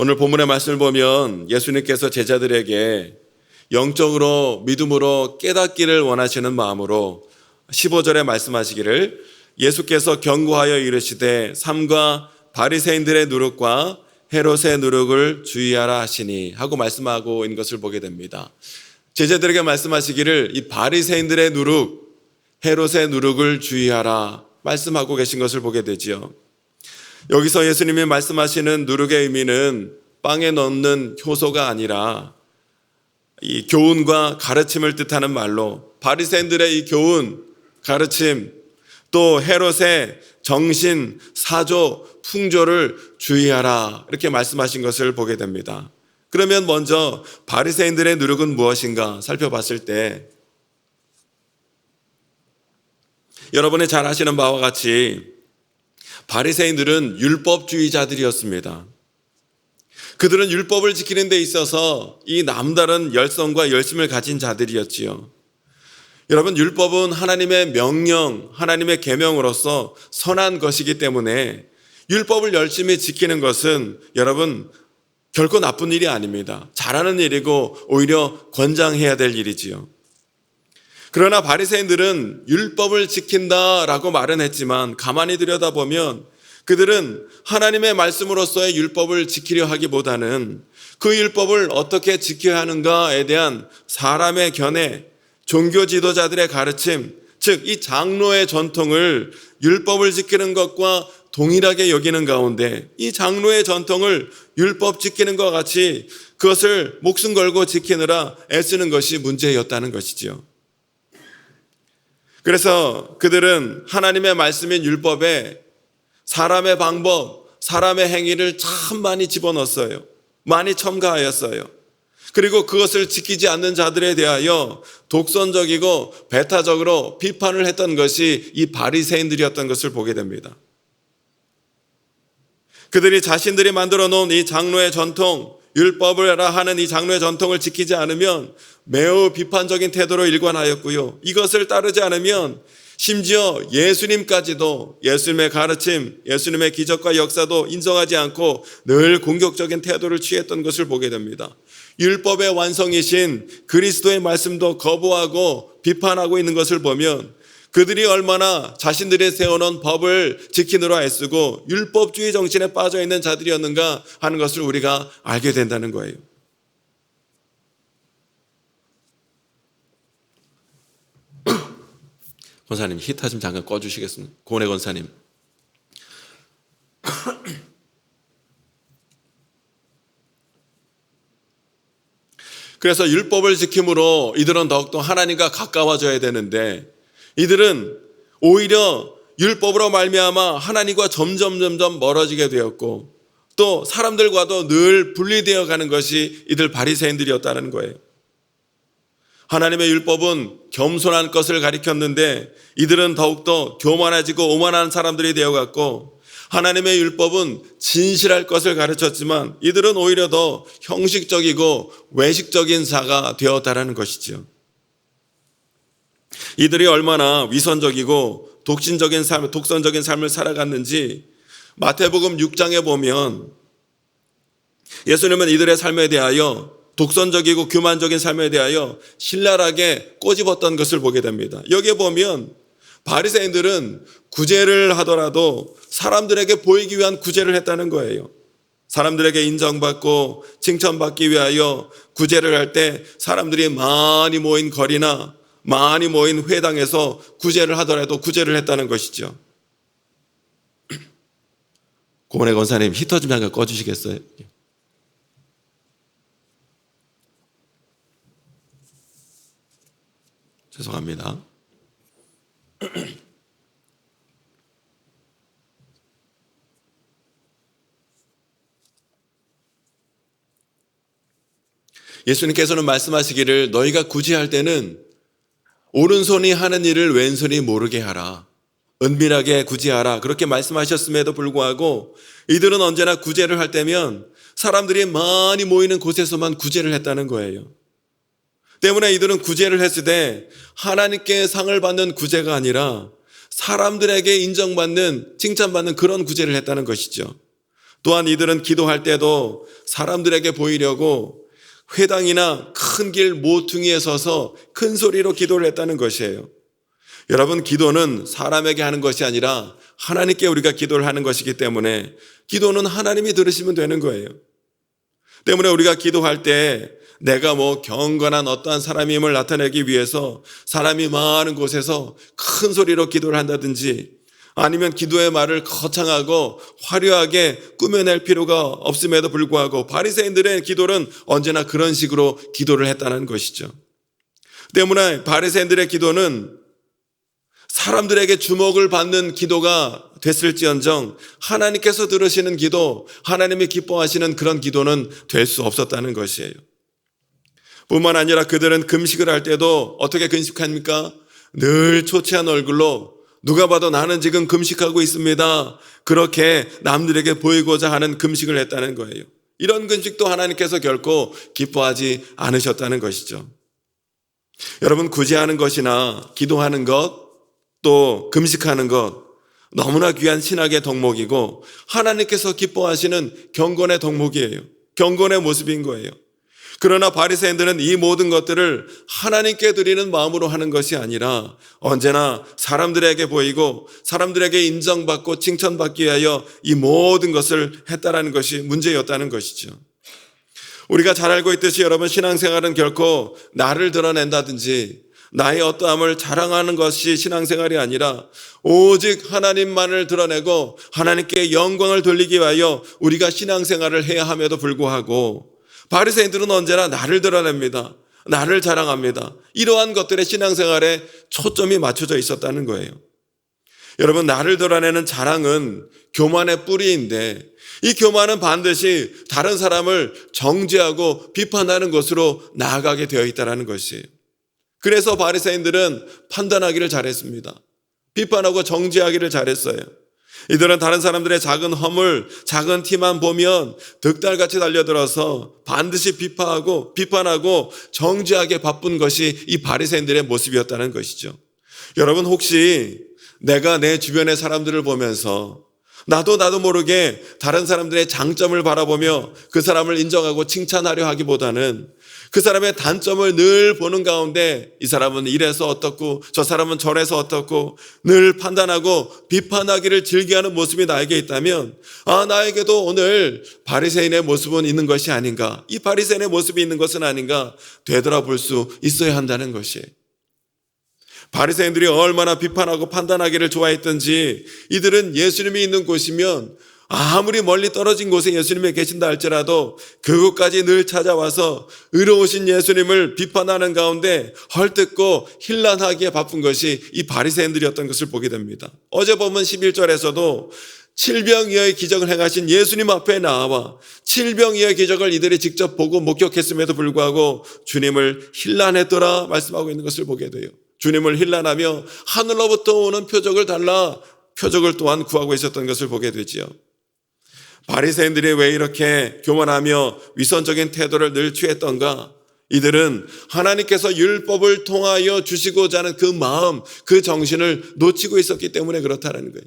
오늘 본문의 말씀을 보면 예수님께서 제자들에게 영적으로 믿음으로 깨닫기를 원하시는 마음으로 15절에 말씀하시기를 예수께서 경고하여 이르시되 삼가 바리새인들의 누룩과 헤롯의 누룩을 주의하라 하시니 하고 말씀하고 있는 것을 보게 됩니다. 제자들에게 말씀하시기를 이 바리새인들의 누룩, 헤롯의 누룩을 주의하라 말씀하고 계신 것을 보게 되지요. 여기서 예수님이 말씀하시는 누룩의 의미는 빵에 넣는 효소가 아니라 이 교훈과 가르침을 뜻하는 말로 바리새인들의 이 교훈, 가르침, 또 헤롯의 정신, 사조, 풍조를 주의하라 이렇게 말씀하신 것을 보게 됩니다. 그러면 먼저 바리새인들의 누룩은 무엇인가 살펴봤을 때 여러분이 잘 아시는 바와 같이 바리새인들은 율법주의자들이었습니다. 그들은 율법을 지키는 데 있어서 이 남다른 열성과 열심을 가진 자들이었지요. 여러분, 율법은 하나님의 명령, 하나님의 계명으로서 선한 것이기 때문에 율법을 열심히 지키는 것은 여러분 결코 나쁜 일이 아닙니다. 잘하는 일이고 오히려 권장해야 될 일이지요. 그러나 바리새인들은 율법을 지킨다라고 말은 했지만 가만히 들여다보면 그들은 하나님의 말씀으로서의 율법을 지키려 하기보다는 그 율법을 어떻게 지켜야 하는가에 대한 사람의 견해, 종교 지도자들의 가르침, 즉 이 장로의 전통을 율법을 지키는 것과 동일하게 여기는 가운데 이 장로의 전통을 율법 지키는 것 같이 그것을 목숨 걸고 지키느라 애쓰는 것이 문제였다는 것이지요. 그래서 그들은 하나님의 말씀인 율법에 사람의 방법, 사람의 행위를 참 많이 집어넣었어요. 많이 첨가하였어요. 그리고 그것을 지키지 않는 자들에 대하여 독선적이고 배타적으로 비판을 했던 것이 이 바리새인들이었던 것을 보게 됩니다. 그들이 자신들이 만들어 놓은 이 장로의 전통, 율법을 하는 이 장로의 전통을 지키지 않으면 매우 비판적인 태도로 일관하였고요. 이것을 따르지 않으면 심지어 예수님까지도 예수님의 가르침, 예수님의 기적과 역사도 인정하지 않고 늘 공격적인 태도를 취했던 것을 보게 됩니다. 율법의 완성이신 그리스도의 말씀도 거부하고 비판하고 있는 것을 보면 그들이 얼마나 자신들이 세워놓은 법을 지키느라 애쓰고 율법주의 정신에 빠져있는 자들이었는가 하는 것을 우리가 알게 된다는 거예요. 권사님 히터 좀 잠깐 꺼주시겠습니까? 고은혜 권사님. 그래서 율법을 지킴으로 이들은 더욱더 하나님과 가까워져야 되는데 이들은 오히려 율법으로 말미암아 하나님과 점점 멀어지게 되었고 또 사람들과도 늘 분리되어 가는 것이 이들 바리새인들이었다는 거예요. 하나님의 율법은 겸손한 것을 가리켰는데 이들은 더욱더 교만해지고 오만한 사람들이 되어갔고 하나님의 율법은 진실할 것을 가르쳤지만 이들은 오히려 더 형식적이고 외식적인 자가 되었다라는 것이죠. 이들이 얼마나 위선적이고 독선적인 삶을 살아갔는지 마태복음 6장에 보면 예수님은 이들의 삶에 대하여 독선적이고 교만적인 삶에 대하여 신랄하게 꼬집었던 것을 보게 됩니다. 여기에 보면 바리새인들은 구제를 하더라도 사람들에게 보이기 위한 구제를 했다는 거예요. 사람들에게 인정받고 칭찬받기 위하여 구제를 할 때 사람들이 많이 모인 거리나 많이 모인 회당에서 구제를 하더라도 구제를 했다는 것이죠. 고은혜 권사님 히터 좀 잠깐 꺼주시겠어요? 죄송합니다. 예수님께서는 말씀하시기를 너희가 구제할 때는 오른손이 하는 일을 왼손이 모르게 하라. 은밀하게 구제하라. 그렇게 말씀하셨음에도 불구하고 이들은 언제나 구제를 할 때면 사람들이 많이 모이는 곳에서만 구제를 했다는 거예요. 때문에 이들은 구제를 했을 때 하나님께 상을 받는 구제가 아니라 사람들에게 인정받는 칭찬받는 그런 구제를 했다는 것이죠. 또한 이들은 기도할 때도 사람들에게 보이려고 회당이나 큰 길 모퉁이에 서서 큰 소리로 기도를 했다는 것이에요. 여러분, 기도는 사람에게 하는 것이 아니라 하나님께 우리가 기도를 하는 것이기 때문에 기도는 하나님이 들으시면 되는 거예요. 때문에 우리가 기도할 때 내가 경건한 어떠한 사람임을 나타내기 위해서 사람이 많은 곳에서 큰 소리로 기도를 한다든지 아니면 기도의 말을 거창하고 화려하게 꾸며낼 필요가 없음에도 불구하고 바리새인들의 기도는 언제나 그런 식으로 기도를 했다는 것이죠. 때문에 바리새인들의 기도는 사람들에게 주목을 받는 기도가 됐을지언정 하나님께서 들으시는 기도, 하나님이 기뻐하시는 그런 기도는 될 수 없었다는 것이에요. 뿐만 아니라 그들은 금식을 할 때도 어떻게 금식합니까? 늘 초췌한 얼굴로 누가 봐도 나는 지금 금식하고 있습니다. 그렇게 남들에게 보이고자 하는 금식을 했다는 거예요. 이런 금식도 하나님께서 결코 기뻐하지 않으셨다는 것이죠. 여러분, 구제하는 것이나 기도하는 것, 또 금식하는 것 너무나 귀한 신학의 덕목이고 하나님께서 기뻐하시는 경건의 덕목이에요. 경건의 모습인 거예요. 그러나 바리새인들은 이 모든 것들을 하나님께 드리는 마음으로 하는 것이 아니라 언제나 사람들에게 보이고 사람들에게 인정받고 칭찬받기 위하여 이 모든 것을 했다라는 것이 문제였다는 것이죠. 우리가 잘 알고 있듯이 여러분, 신앙생활은 결코 나를 드러낸다든지 나의 어떠함을 자랑하는 것이 신앙생활이 아니라 오직 하나님만을 드러내고 하나님께 영광을 돌리기 위하여 우리가 신앙생활을 해야 함에도 불구하고 바리새인들은 언제나 나를 드러냅니다. 나를 자랑합니다. 이러한 것들의 신앙생활에 초점이 맞춰져 있었다는 거예요. 여러분, 나를 드러내는 자랑은 교만의 뿌리인데 이 교만은 반드시 다른 사람을 정죄하고 비판하는 것으로 나아가게 되어 있다는 것이에요. 그래서 바리새인들은 판단하기를 잘했습니다. 비판하고 정죄하기를 잘했어요. 이들은 다른 사람들의 작은 허물, 작은 티만 보면 득달같이 달려들어서 반드시 비판하고 정죄하게 바쁜 것이 이 바리새인들의 모습이었다는 것이죠. 여러분, 혹시 내가 내 주변의 사람들을 보면서 나도 모르게 다른 사람들의 장점을 바라보며 그 사람을 인정하고 칭찬하려 하기보다는 그 사람의 단점을 늘 보는 가운데 이 사람은 이래서 어떻고 저 사람은 저래서 어떻고 늘 판단하고 비판하기를 즐겨하는 모습이 나에게 있다면 나에게도 오늘 바리새인의 모습은 있는 것이 아닌가, 이 바리새인의 모습이 있는 것은 아닌가 되돌아볼 수 있어야 한다는 것이에요. 바리새인들이 얼마나 비판하고 판단하기를 좋아했던지 이들은 예수님이 있는 곳이면 아무리 멀리 떨어진 곳에 예수님이 계신다 할지라도 그곳까지 늘 찾아와서 의로우신 예수님을 비판하는 가운데 헐뜯고 힐난하기에 바쁜 것이 이 바리새인들이었던 것을 보게 됩니다. 어제 보면 11절에서도 칠병이어의 기적을 행하신 예수님 앞에 나와 칠병이어의 기적을 이들이 직접 보고 목격했음에도 불구하고 주님을 힐난했더라 말씀하고 있는 것을 보게 돼요. 주님을 힐난하며 하늘로부터 오는 표적을 달라 표적을 또한 구하고 있었던 것을 보게 되지요. 바리새인들이 왜 이렇게 교만하며 위선적인 태도를 늘 취했던가? 이들은 하나님께서 율법을 통하여 주시고자 하는 그 마음, 그 정신을 놓치고 있었기 때문에 그렇다는 거예요.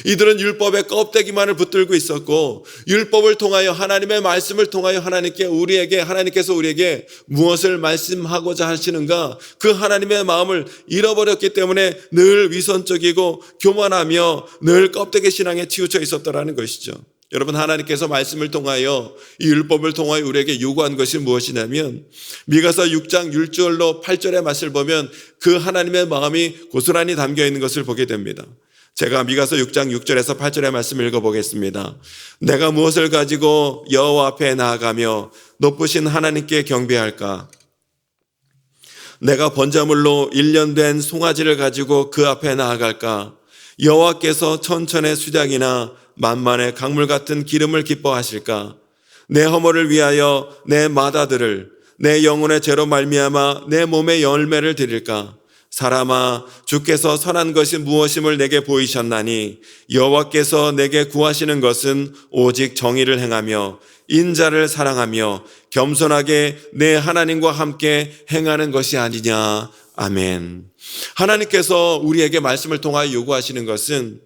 이들은 율법의 껍데기만을 붙들고 있었고 율법을 통하여 하나님의 말씀을 통하여 하나님께서 우리에게 무엇을 말씀하고자 하시는가, 그 하나님의 마음을 잃어버렸기 때문에 늘 위선적이고 교만하며 늘 껍데기 신앙에 치우쳐 있었다라는 것이죠. 여러분, 하나님께서 말씀을 통하여 이 율법을 통하여 우리에게 요구한 것이 무엇이냐면 미가서 6장 1절로 8절의 말씀을 보면 그 하나님의 마음이 고스란히 담겨 있는 것을 보게 됩니다. 제가 미가서 6장 6절에서 8절의 말씀을 읽어보겠습니다. 내가 무엇을 가지고 여호와 앞에 나아가며 높으신 하나님께 경배할까? 내가 번제물로 1년 된 송아지를 가지고 그 앞에 나아갈까? 여호와께서 천천의 수장이나 만만의 강물 같은 기름을 기뻐하실까? 내 허물을 위하여 내 마다들을 내 영혼의 죄로 말미암아 내 몸의 열매를 드릴까? 사람아, 주께서 선한 것이 무엇임을 내게 보이셨나니 여호와께서 내게 구하시는 것은 오직 정의를 행하며 인자를 사랑하며 겸손하게 내 하나님과 함께 행하는 것이 아니냐. 아멘. 하나님께서 우리에게 말씀을 통하여 요구하시는 것은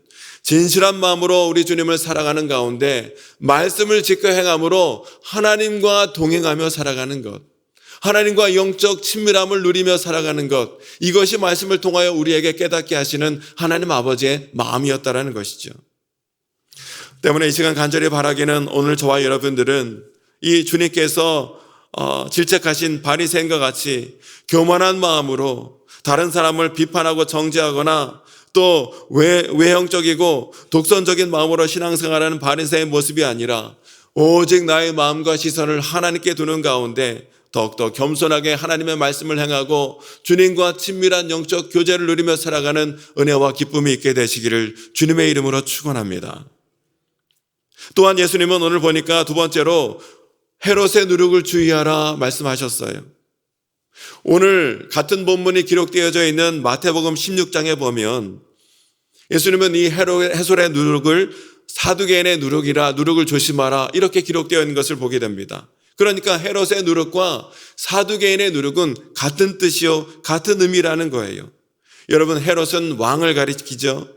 진실한 마음으로 우리 주님을 사랑하는 가운데 말씀을 지켜 행함으로 하나님과 동행하며 살아가는 것, 하나님과 영적 친밀함을 누리며 살아가는 것, 이것이 말씀을 통하여 우리에게 깨닫게 하시는 하나님 아버지의 마음이었다라는 것이죠. 때문에 이 시간 간절히 바라기는 오늘 저와 여러분들은 이 주님께서 질책하신 바리새인과 같이 교만한 마음으로 다른 사람을 비판하고 정죄하거나 또 외형적이고 독선적인 마음으로 신앙생활하는 바리새의 모습이 아니라 오직 나의 마음과 시선을 하나님께 두는 가운데 더욱더 겸손하게 하나님의 말씀을 행하고 주님과 친밀한 영적 교제를 누리며 살아가는 은혜와 기쁨이 있게 되시기를 주님의 이름으로 축원합니다. 또한 예수님은 오늘 보니까 두 번째로 헤롯의 누룩을 주의하라 말씀하셨어요. 오늘 같은 본문이 기록되어져 있는 마태복음 16장에 보면 예수님은 이 헤롯의 누룩을 사두개인의 누룩이라, 누룩을 조심하라, 이렇게 기록되어 있는 것을 보게 됩니다. 그러니까 헤롯의 누룩과 사두개인의 누룩은 같은 뜻이요 같은 의미라는 거예요. 여러분, 헤롯은 왕을 가리키죠.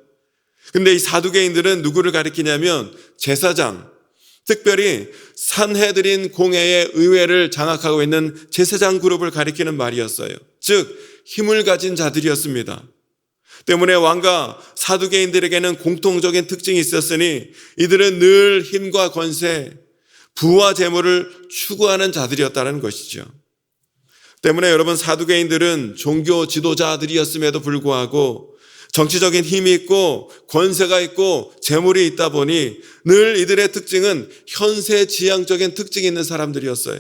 근데 이 사두개인들은 누구를 가리키냐면 제사장, 특별히 산헤드린 공회의 의회를 장악하고 있는 제사장 그룹을 가리키는 말이었어요. 즉 힘을 가진 자들이었습니다. 때문에 왕과 사두개인들에게는 공통적인 특징이 있었으니 이들은 늘 힘과 권세, 부와 재물을 추구하는 자들이었다는 것이죠. 때문에 여러분, 사두개인들은 종교 지도자들이었음에도 불구하고 정치적인 힘이 있고 권세가 있고 재물이 있다 보니 늘 이들의 특징은 현세지향적인 특징이 있는 사람들이었어요.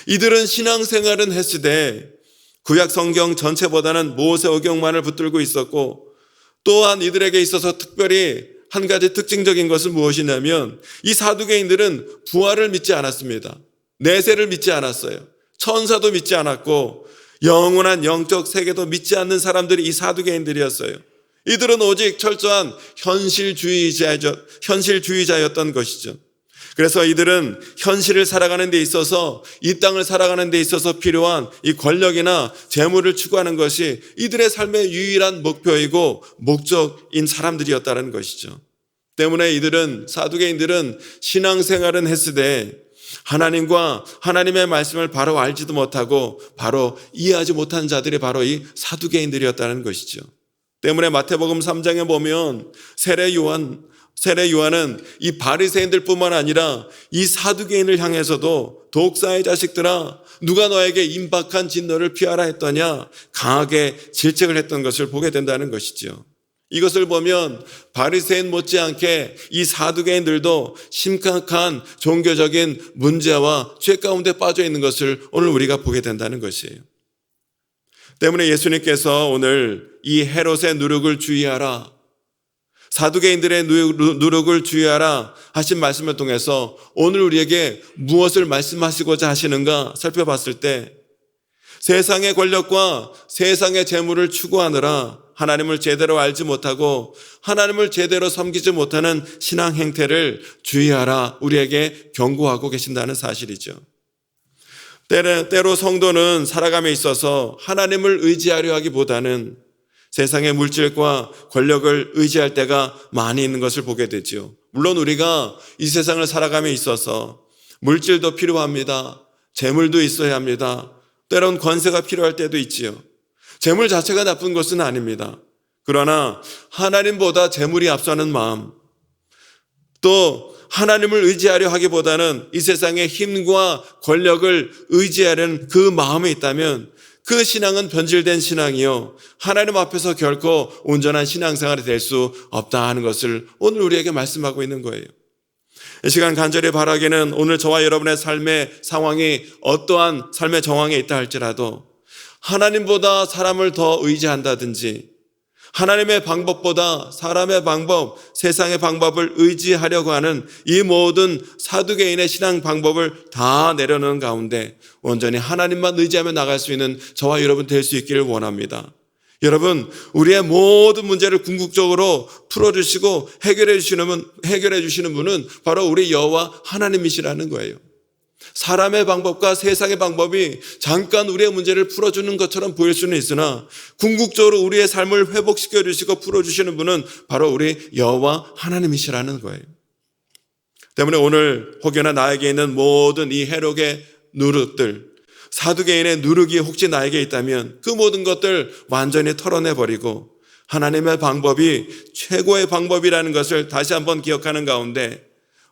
이들은 신앙생활은 했으되 구약 성경 전체보다는 모세오경만을 붙들고 있었고, 또한 이들에게 있어서 특별히 한 가지 특징적인 것은 무엇이냐면 이 사두개인들은 부활을 믿지 않았습니다. 내세를 믿지 않았어요. 천사도 믿지 않았고 영원한 영적 세계도 믿지 않는 사람들이 이 사두개인들이었어요. 이들은 오직 철저한 현실주의자였던 것이죠. 그래서 이들은 현실을 살아가는 데 있어서, 이 땅을 살아가는 데 있어서 필요한 이 권력이나 재물을 추구하는 것이 이들의 삶의 유일한 목표이고 목적인 사람들이었다는 것이죠. 때문에 사두개인들은 신앙생활은 했으되 하나님과 하나님의 말씀을 바로 알지도 못하고 바로 이해하지 못한 자들이 바로 이 사두개인들이었다는 것이죠. 때문에 마태복음 3장에 보면 세례 요한은 이 바리새인들뿐만 아니라 이 사두개인을 향해서도 독사의 자식들아, 누가 너에게 임박한 진노를 피하라 했더냐, 강하게 질책을 했던 것을 보게 된다는 것이죠. 이것을 보면 바리새인 못지않게 이 사두개인들도 심각한 종교적인 문제와 죄 가운데 빠져 있는 것을 오늘 우리가 보게 된다는 것이에요. 때문에 예수님께서 오늘 이 헤롯의 누룩을 주의하라, 사두개인들의 누룩을 주의하라 하신 말씀을 통해서 오늘 우리에게 무엇을 말씀하시고자 하시는가 살펴봤을 때, 세상의 권력과 세상의 재물을 추구하느라 하나님을 제대로 알지 못하고 하나님을 제대로 섬기지 못하는 신앙 행태를 주의하라 우리에게 경고하고 계신다는 사실이죠. 때로 성도는 살아감에 있어서 하나님을 의지하려 하기보다는 세상의 물질과 권력을 의지할 때가 많이 있는 것을 보게 되죠. 물론 우리가 이 세상을 살아감에 있어서 물질도 필요합니다. 재물도 있어야 합니다. 때론 권세가 필요할 때도 있지요. 재물 자체가 나쁜 것은 아닙니다. 그러나 하나님보다 재물이 앞서는 마음, 또 하나님을 의지하려 하기보다는 이 세상의 힘과 권력을 의지하려는 그 마음이 있다면 그 신앙은 변질된 신앙이요, 하나님 앞에서 결코 온전한 신앙생활이 될 수 없다 하는 것을 오늘 우리에게 말씀하고 있는 거예요. 이 시간 간절히 바라기는 오늘 저와 여러분의 삶의 상황이 어떠한 삶의 정황에 있다 할지라도 하나님보다 사람을 더 의지한다든지 하나님의 방법보다 사람의 방법, 세상의 방법을 의지하려고 하는 이 모든 사두개인의 신앙 방법을 다 내려놓은 가운데 온전히 하나님만 의지하며 나갈 수 있는 저와 여러분 될 수 있기를 원합니다. 여러분, 우리의 모든 문제를 궁극적으로 풀어주시고 해결해 주시는 분은 바로 우리 여호와 하나님이시라는 거예요. 사람의 방법과 세상의 방법이 잠깐 우리의 문제를 풀어주는 것처럼 보일 수는 있으나 궁극적으로 우리의 삶을 회복시켜 주시고 풀어주시는 분은 바로 우리 여호와 하나님이시라는 거예요. 때문에 오늘 혹여나 나에게 있는 모든 이 해록의 누룩들, 사두개인의 누룩이 혹시 나에게 있다면 그 모든 것들 완전히 털어내버리고 하나님의 방법이 최고의 방법이라는 것을 다시 한번 기억하는 가운데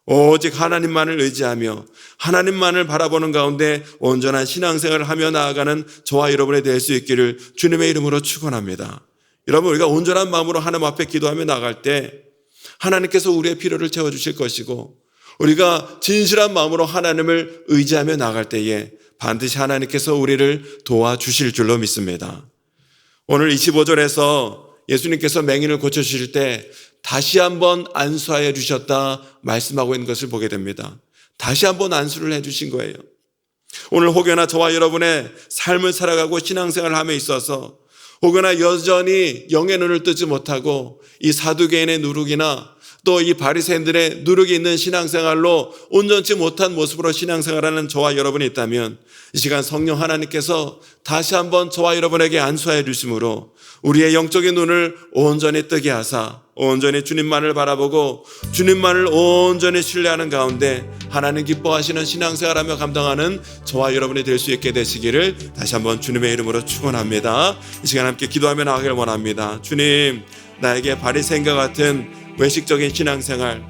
오직 하나님만을 의지하며 하나님만을 바라보는 가운데 온전한 신앙생활을 하며 나아가는 저와 여러분이 될 수 있기를 주님의 이름으로 축원합니다. 여러분, 우리가 온전한 마음으로 하나님 앞에 기도하며 나갈 때 하나님께서 우리의 필요를 채워주실 것이고, 우리가 진실한 마음으로 하나님을 의지하며 나갈 때에 반드시 하나님께서 우리를 도와주실 줄로 믿습니다. 오늘 25절에서 예수님께서 맹인을 고쳐주실 때 다시 한번 안수하여 주셨다 말씀하고 있는 것을 보게 됩니다. 다시 한번 안수를 해주신 거예요. 오늘 혹여나 저와 여러분의 삶을 살아가고 신앙생활을 함에 있어서 혹여나 여전히 영의 눈을 뜨지 못하고 이 사두개인의 누룩이나 또 이 바리새인들의 누룩이 있는 신앙생활로 온전치 못한 모습으로 신앙생활하는 저와 여러분이 있다면 이 시간 성령 하나님께서 다시 한번 저와 여러분에게 안수하여 주심으로 우리의 영적인 눈을 온전히 뜨게 하사 온전히 주님만을 바라보고 주님만을 온전히 신뢰하는 가운데 하나님 기뻐하시는 신앙생활하며 감당하는 저와 여러분이 될 수 있게 되시기를 다시 한번 주님의 이름으로 축원합니다. 이 시간 함께 기도하며 나가길 원합니다. 주님, 나에게 바리새인과 같은 외식적인 신앙생활,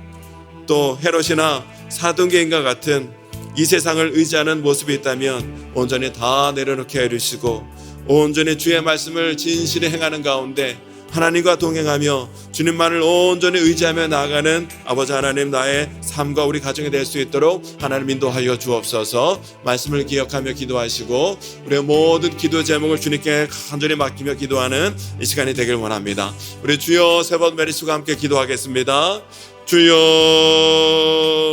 또 헤롯이나 사두개인과 같은 이 세상을 의지하는 모습이 있다면 온전히 다 내려놓게 해주시고 온전히 주의 말씀을 진실히 행하는 가운데 하나님과 동행하며 주님만을 온전히 의지하며 나아가는 아버지 하나님, 나의 삶과 우리 가정이 될 수 있도록 하나님 인도하여 주옵소서. 말씀을 기억하며 기도하시고 우리의 모든 기도 제목을 주님께 간절히 맡기며 기도하는 이 시간이 되길 원합니다. 우리 주여 세 번 메리수가 함께 기도하겠습니다. 주여